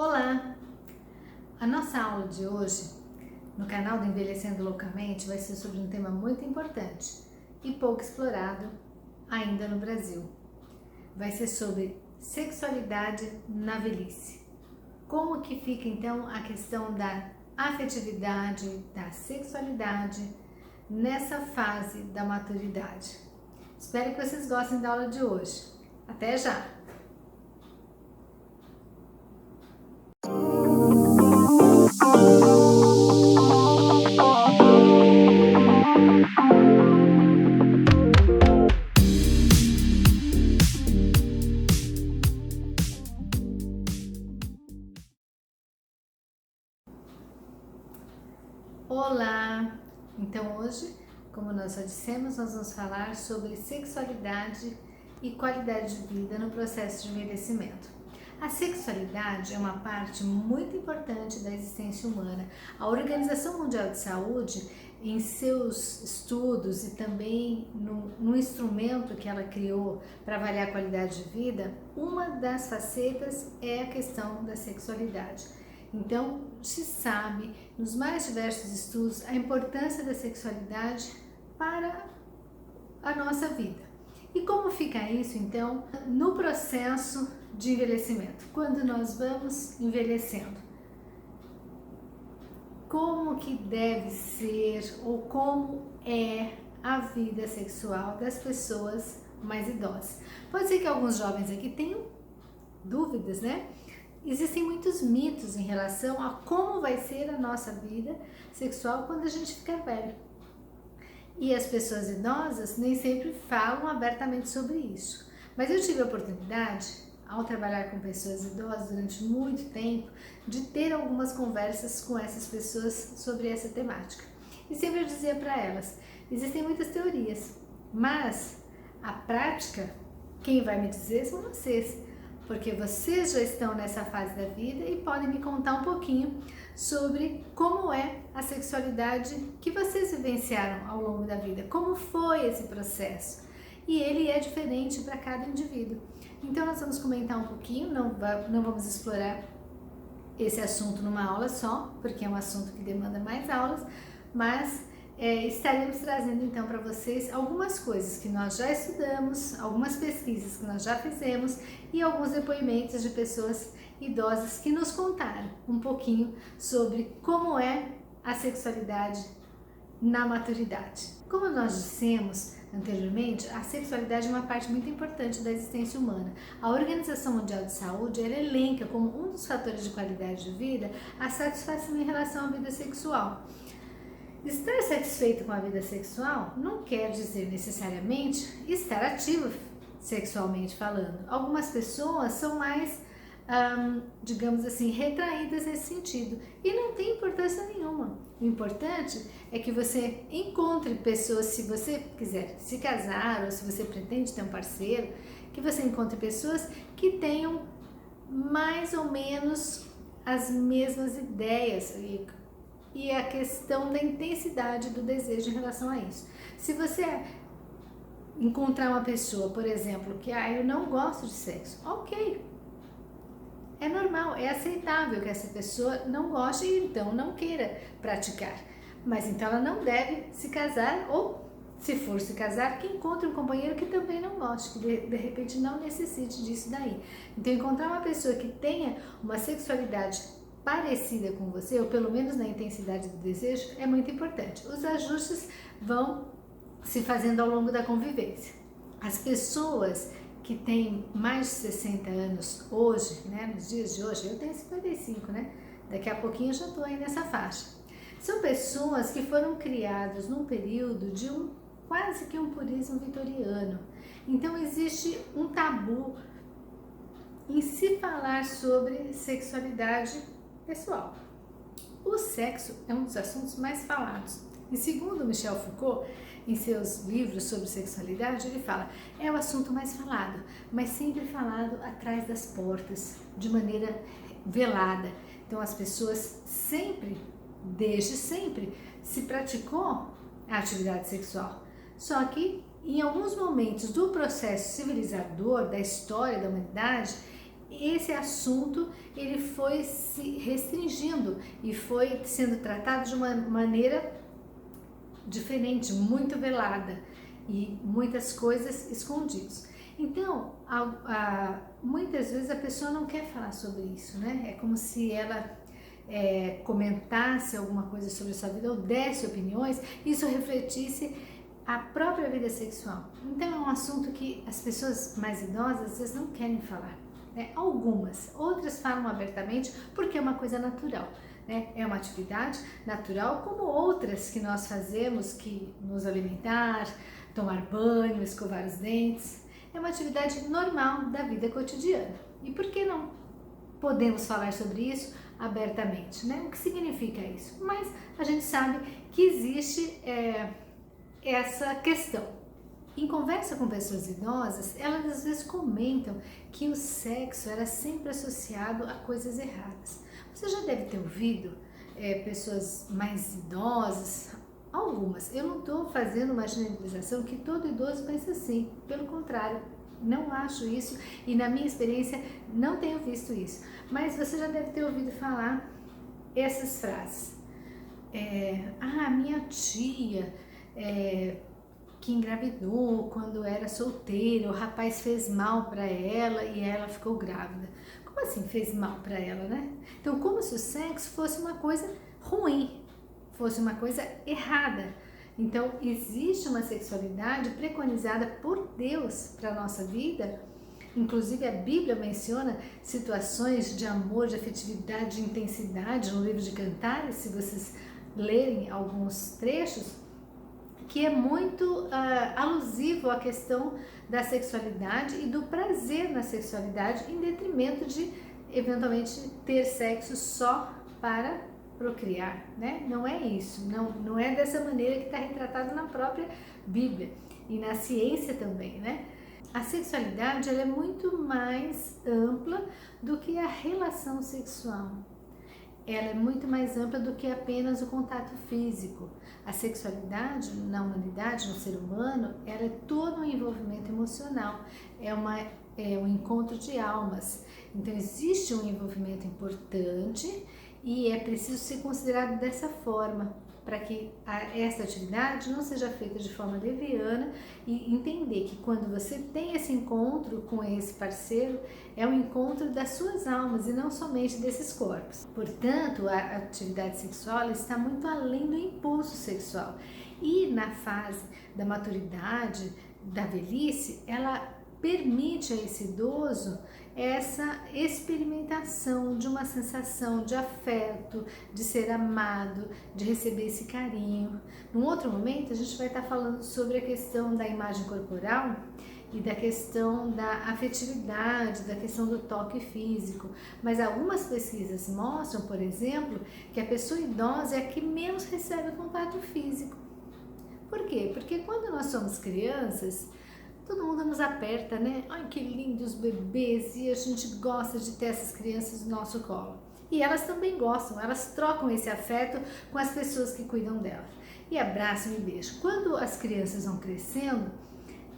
Olá! A nossa aula de hoje, no canal do Envelhecendo Loucamente, vai ser sobre um tema muito importante e pouco explorado ainda no Brasil. Vai ser sobre sexualidade na velhice. Como que fica então a questão da afetividade, da sexualidade nessa fase da maturidade. Espero que vocês gostem da aula de hoje. Até já! Olá! Então hoje, como nós já dissemos, nós vamos falar sobre sexualidade e qualidade de vida no processo de envelhecimento. A sexualidade é uma parte muito importante da existência humana. A Organização Mundial de Saúde, em seus estudos e também no instrumento que ela criou para avaliar a qualidade de vida, uma das facetas é a questão da sexualidade. Então, se sabe, nos mais diversos estudos, a importância da sexualidade para a nossa vida. E como fica isso, então, no processo de envelhecimento? Quando nós vamos envelhecendo, como que deve ser ou como é a vida sexual das pessoas mais idosas? Pode ser que alguns jovens aqui tenham dúvidas, né? Existem muitos mitos em relação a como vai ser a nossa vida sexual quando a gente ficar velho. E as pessoas idosas nem sempre falam abertamente sobre isso. Mas eu tive a oportunidade, ao trabalhar com pessoas idosas durante muito tempo, de ter algumas conversas com essas pessoas sobre essa temática. E sempre eu dizia para elas, existem muitas teorias, mas a prática, quem vai me dizer são vocês. Porque vocês já estão nessa fase da vida e podem me contar um pouquinho sobre como é a sexualidade que vocês vivenciaram ao longo da vida, como foi esse processo. E ele é diferente para cada indivíduo. Então nós vamos comentar um pouquinho, não vamos explorar esse assunto numa aula só, porque é um assunto que demanda mais aulas, mas estaremos trazendo então para vocês algumas coisas que nós já estudamos, algumas pesquisas que nós já fizemos e alguns depoimentos de pessoas idosas que nos contaram um pouquinho sobre como é a sexualidade na maturidade. Como nós dissemos anteriormente, a sexualidade é uma parte muito importante da existência humana. A Organização Mundial de Saúde, ela elenca como um dos fatores de qualidade de vida a satisfação em relação à vida sexual. Estar satisfeito com a vida sexual não quer dizer necessariamente estar ativo sexualmente falando. Algumas pessoas são mais, digamos assim, retraídas nesse sentido e não tem importância nenhuma. O importante é que você encontre pessoas, se você quiser se casar ou se você pretende ter um parceiro, que você encontre pessoas que tenham mais ou menos as mesmas ideias e a questão da intensidade do desejo em relação a isso. Se você encontrar uma pessoa, por exemplo, que eu não gosto de sexo, ok, é normal, é aceitável que essa pessoa não goste e então não queira praticar, mas então ela não deve se casar ou, se for se casar, que encontre um companheiro que também não goste, que de repente não necessite disso daí. Então encontrar uma pessoa que tenha uma sexualidade parecida com você, ou pelo menos na intensidade do desejo, é muito importante. Os ajustes vão se fazendo ao longo da convivência. As pessoas que têm mais de 60 anos hoje, né, nos dias de hoje, eu tenho 55, né? Daqui a pouquinho eu já estou aí nessa faixa. São pessoas que foram criadas num período de quase que um purismo vitoriano. Então existe um tabu em se falar sobre sexualidade pessoal. O sexo é um dos assuntos mais falados. E segundo Michel Foucault, em seus livros sobre sexualidade, ele fala, é o assunto mais falado, mas sempre falado atrás das portas, de maneira velada. Então as pessoas sempre, desde sempre, se praticou a atividade sexual. Só que em alguns momentos do processo civilizador, da história da humanidade, esse assunto ele foi se restringindo e foi sendo tratado de uma maneira diferente, muito velada e muitas coisas escondidas. Então, muitas vezes a pessoa não quer falar sobre isso, né? É como se ela comentasse alguma coisa sobre a sua vida ou desse opiniões, isso refletisse a própria vida sexual. Então é um assunto que as pessoas mais idosas às vezes não querem falar, né? Algumas, outras falam abertamente porque é uma coisa natural, né? É uma atividade natural como outras que nós fazemos, que nos alimentar, tomar banho, escovar os dentes, é uma atividade normal da vida cotidiana. E por que não podemos falar sobre isso abertamente, né? O que significa isso? Mas a gente sabe que existe essa questão. Em conversa com pessoas idosas, elas às vezes comentam que o sexo era sempre associado a coisas erradas. Você já deve ter ouvido pessoas mais idosas, algumas. Eu não estou fazendo uma generalização que todo idoso pensa assim, pelo contrário, não acho isso e na minha experiência não tenho visto isso. Mas você já deve ter ouvido falar essas frases. Minha tia que engravidou quando era solteira, o rapaz fez mal para ela e ela ficou grávida. Como assim fez mal para ela, né? Então, como se o sexo fosse uma coisa ruim, fosse uma coisa errada. Então, existe uma sexualidade preconizada por Deus para a nossa vida. Inclusive, a Bíblia menciona situações de amor, de afetividade, de intensidade no livro de Cantares, se vocês lerem alguns trechos, que é muito alusivo à questão da sexualidade e do prazer na sexualidade, em detrimento de, eventualmente, ter sexo só para procriar, né? Não é isso, não é dessa maneira que está retratado na própria Bíblia e na ciência também, né? A sexualidade ela é muito mais ampla do que a relação sexual. Ela é muito mais ampla do que apenas o contato físico. A sexualidade na humanidade, no ser humano, ela é todo um envolvimento emocional, é um encontro de almas. Então existe um envolvimento importante e é preciso ser considerado dessa forma, para que essa atividade não seja feita de forma leviana e entender que quando você tem esse encontro com esse parceiro, é um encontro das suas almas e não somente desses corpos. Portanto, a atividade sexual está muito além do impulso sexual. E na fase da maturidade, da velhice, ela permite a esse idoso essa experimentação de uma sensação de afeto, de ser amado, de receber esse carinho. Num outro momento, a gente vai estar falando sobre a questão da imagem corporal e da questão da afetividade, da questão do toque físico. Mas algumas pesquisas mostram, por exemplo, que a pessoa idosa é a que menos recebe contato físico. Por quê? Porque quando nós somos crianças, todo mundo nos aperta, né? Ai, que lindos bebês! E a gente gosta de ter essas crianças no nosso colo. E elas também gostam, elas trocam esse afeto com as pessoas que cuidam delas. E abraçam e beijam. Quando as crianças vão crescendo,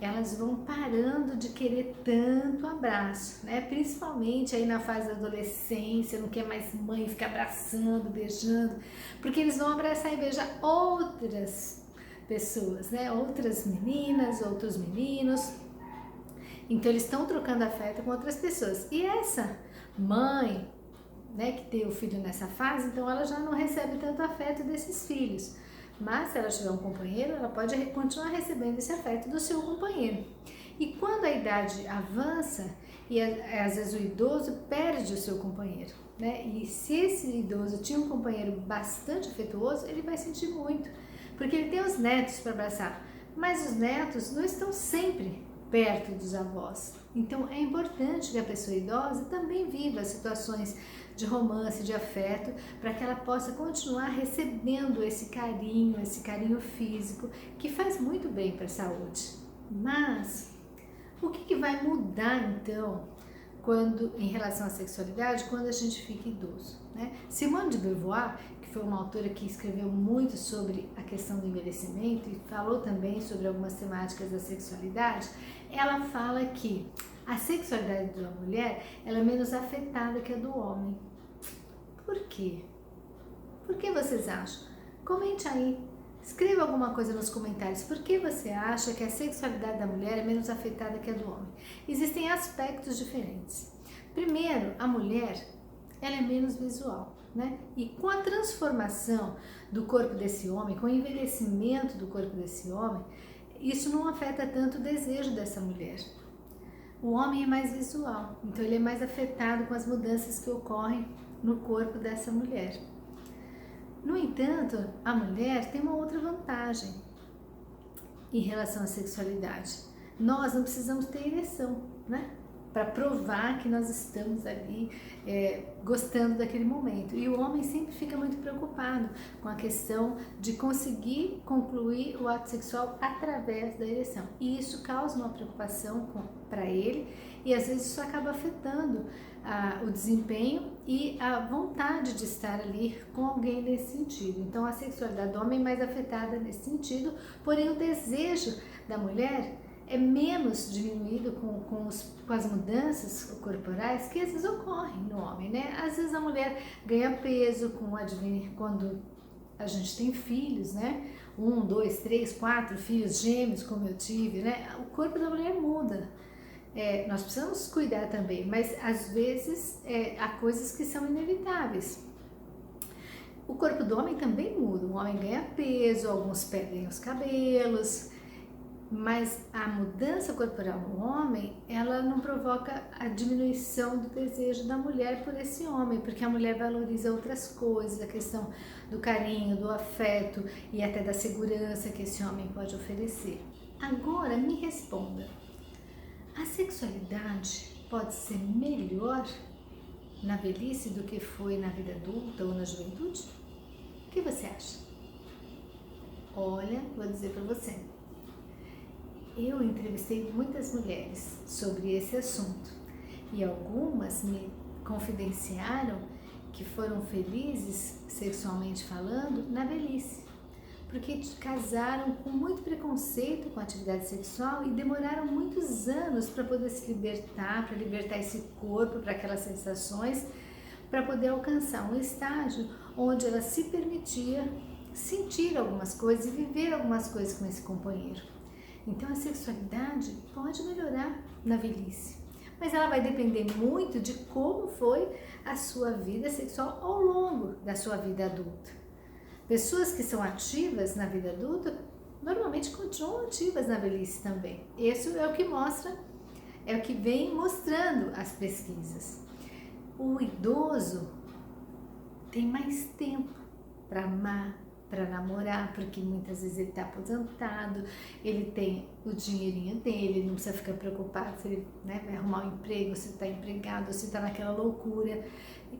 elas vão parando de querer tanto abraço, né? Principalmente aí na fase da adolescência, não quer mais mãe ficar abraçando, beijando, porque eles vão abraçar e beijar outras pessoas, né? Outras meninas, outros meninos. Então eles estão trocando afeto com outras pessoas. E essa mãe, né, que tem o filho nessa fase, então ela já não recebe tanto afeto desses filhos. Mas se ela tiver um companheiro, ela pode continuar recebendo esse afeto do seu companheiro. E quando a idade avança, e às vezes o idoso perde o seu companheiro, né? E se esse idoso tinha um companheiro bastante afetuoso, ele vai sentir muito, porque ele tem os netos para abraçar, mas os netos não estão sempre perto dos avós. Então é importante que a pessoa idosa também viva situações de romance, de afeto, para que ela possa continuar recebendo esse carinho físico, que faz muito bem para a saúde. Mas o que vai mudar então em relação à sexualidade quando a gente fica idoso, né? Simone de Beauvoir, que foi uma autora que escreveu muito sobre a questão do envelhecimento e falou também sobre algumas temáticas da sexualidade, ela fala que A sexualidade da mulher, ela é menos afetada que a do homem. Por quê? Por que vocês acham? Comente aí. Escreva alguma coisa nos comentários. Por que você acha que a sexualidade da mulher é menos afetada que a do homem? Existem aspectos diferentes. Primeiro, a mulher, ela é menos visual, né? E com a transformação do corpo desse homem, com o envelhecimento do corpo desse homem, isso não afeta tanto o desejo dessa mulher. O homem é mais visual, então ele é mais afetado com as mudanças que ocorrem no corpo dessa mulher. No entanto, a mulher tem uma outra vantagem em relação à sexualidade. Nós não precisamos ter ereção, né? Para provar que nós estamos ali gostando daquele momento. E o homem sempre fica muito preocupado com a questão de conseguir concluir o ato sexual através da ereção. E isso causa uma preocupação para ele e às vezes isso acaba afetando o desempenho e a vontade de estar ali com alguém nesse sentido. Então a sexualidade do homem é mais afetada nesse sentido, porém o desejo da mulher é menos diminuído com as mudanças corporais que às vezes ocorrem no homem, né? Às vezes a mulher ganha peso quando a gente tem filhos, né? 1, 2, 3, 4 filhos gêmeos, como eu tive, né? O corpo da mulher muda. Nós precisamos cuidar também, mas às vezes há coisas que são inevitáveis. O corpo do homem também muda, o homem ganha peso, alguns perdem os cabelos, mas a mudança corporal no homem, ela não provoca a diminuição do desejo da mulher por esse homem, porque a mulher valoriza outras coisas, a questão do carinho, do afeto e até da segurança que esse homem pode oferecer. Agora, me responda, a sexualidade pode ser melhor na velhice do que foi na vida adulta ou na juventude? O que você acha? Olha, vou dizer para você. Eu entrevistei muitas mulheres sobre esse assunto e algumas me confidenciaram que foram felizes, sexualmente falando, na velhice, porque casaram com muito preconceito com a atividade sexual e demoraram muitos anos para poder se libertar, para libertar esse corpo, para aquelas sensações, para poder alcançar um estágio onde ela se permitia sentir algumas coisas e viver algumas coisas com esse companheiro. Então a sexualidade pode melhorar na velhice, mas ela vai depender muito de como foi a sua vida sexual ao longo da sua vida adulta. Pessoas que são ativas na vida adulta normalmente continuam ativas na velhice também. Isso é o que mostra, é o que vem mostrando as pesquisas. O idoso tem mais tempo para amar, para namorar, porque muitas vezes ele está aposentado, ele tem o dinheirinho dele, ele não precisa ficar preocupado se ele vai arrumar um emprego, se está empregado, se está naquela loucura.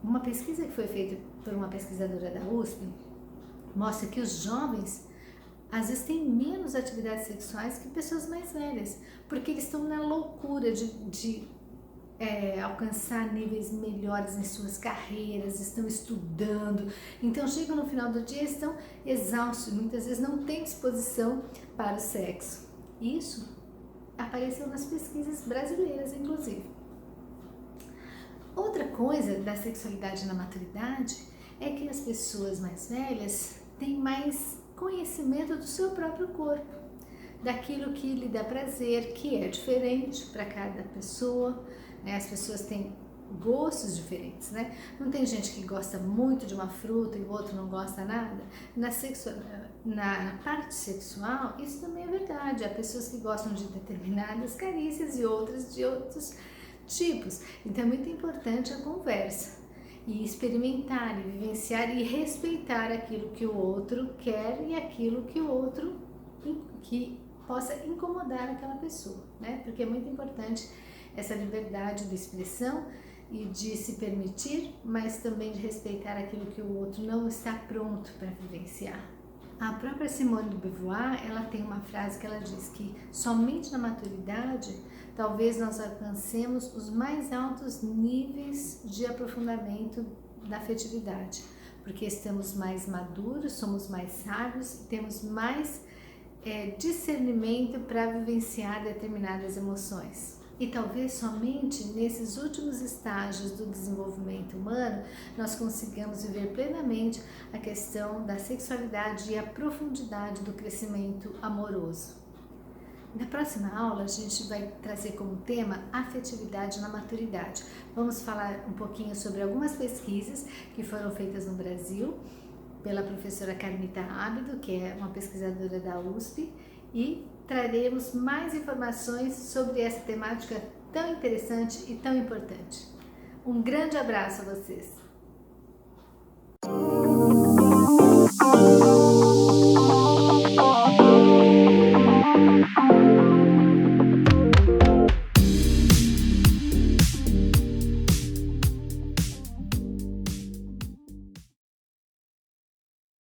Uma pesquisa que foi feita por uma pesquisadora da USP mostra que os jovens às vezes têm menos atividades sexuais que pessoas mais velhas, porque eles estão na loucura de alcançar níveis melhores em suas carreiras, estão estudando, então chegam no final do dia e estão exaustos, muitas vezes não têm disposição para o sexo. Isso apareceu nas pesquisas brasileiras, inclusive. Outra coisa da sexualidade na maturidade é que as pessoas mais velhas têm mais conhecimento do seu próprio corpo, daquilo que lhe dá prazer, que é diferente para cada pessoa. As pessoas têm gostos diferentes, né? Não tem gente que gosta muito de uma fruta e o outro não gosta nada. Na parte sexual, isso também é verdade. Há pessoas que gostam de determinadas carícias e outras de outros tipos. Então é muito importante a conversa e experimentar, e vivenciar e respeitar aquilo que o outro quer e aquilo que o outro que possa incomodar aquela pessoa, né? Porque é muito importante essa liberdade de expressão e de se permitir, mas também de respeitar aquilo que o outro não está pronto para vivenciar. A própria Simone de Beauvoir, ela tem uma frase que ela diz que somente na maturidade talvez nós alcancemos os mais altos níveis de aprofundamento da afetividade, porque estamos mais maduros, somos mais sábios, temos mais discernimento para vivenciar determinadas emoções. E talvez somente nesses últimos estágios do desenvolvimento humano nós consigamos viver plenamente a questão da sexualidade e a profundidade do crescimento amoroso. Na próxima aula, a gente vai trazer como tema afetividade na maturidade. Vamos falar um pouquinho sobre algumas pesquisas que foram feitas no Brasil pela professora Carmita Ábido, que é uma pesquisadora da USP, e traremos mais informações sobre essa temática tão interessante e tão importante. Um grande abraço a vocês!